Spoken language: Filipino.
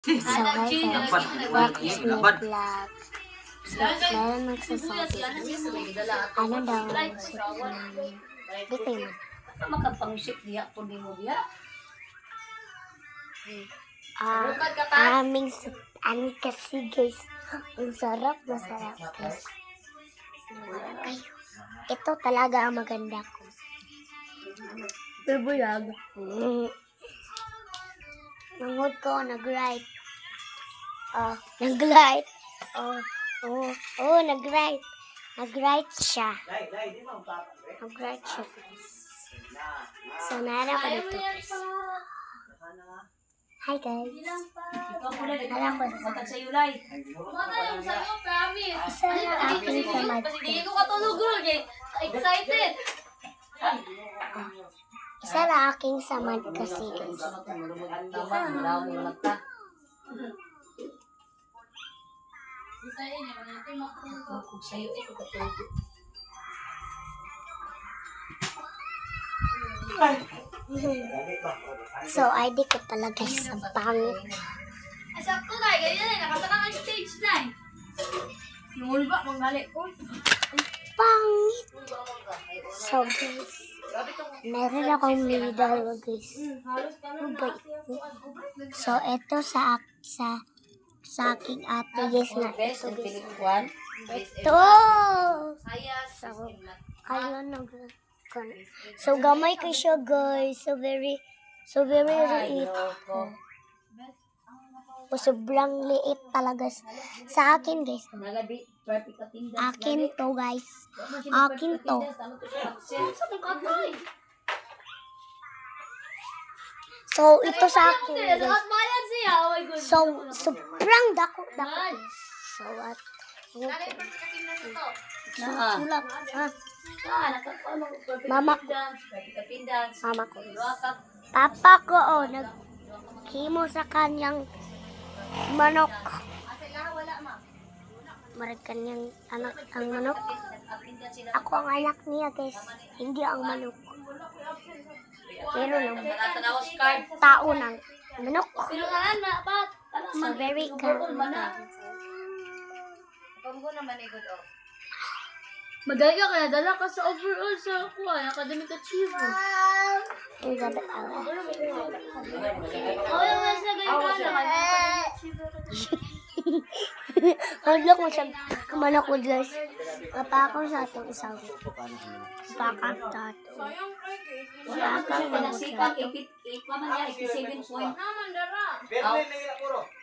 So guys, welcome sa my vlog. So, meron magsasabi, ano daw, sabi namin, di kayo man. Makapangusik diya po di mo diya. Ano kasi guys, ang sarap na sarap guys. Ay, ito talaga ang maganda ko. Bebuyag. Nangod ko, nag-write. Nag-write. Nag-write. Nag-write siya. Nag-write siya guys. So, nara ko dito guys. Hi guys. Alam ko sa Sa yulay. isa na aking samad ko. Hindi ko katulog ron eh. Excited. Isa na aking samad kasi guys. So, ID ko pala guys, ang pangit. Ay, sakto na. Ganyan na. Nakasarang ang stage na eh. Nungul ba? Manggali ko. Pangit! So guys, meron akong medal guys. Mabait. So, ito sa aking ate guys na ito guys. Ito! So, kayo So, gamay ko siya guys. So, very liit. Sobrang liit talaga sa akin guys. Akin to guys. Akin to. So, ito sa akin guys. So, sobrang dako guys. So, at sulap. Mama ko. Papa ko, naghimo sa kanyang manok. Marag kanyang anak ang manok. Ako ang anak niya guys. Hindi ang manok. Pero lang tao ng manok. So very good. Madali ka kaya dala ka sa overall sa kuha, academic achievement. Ang gabi Hadlok mo siya manok ko guys. Kapakaw sa itong isang. Kapakaw sa ito. Kapakaw mo siya.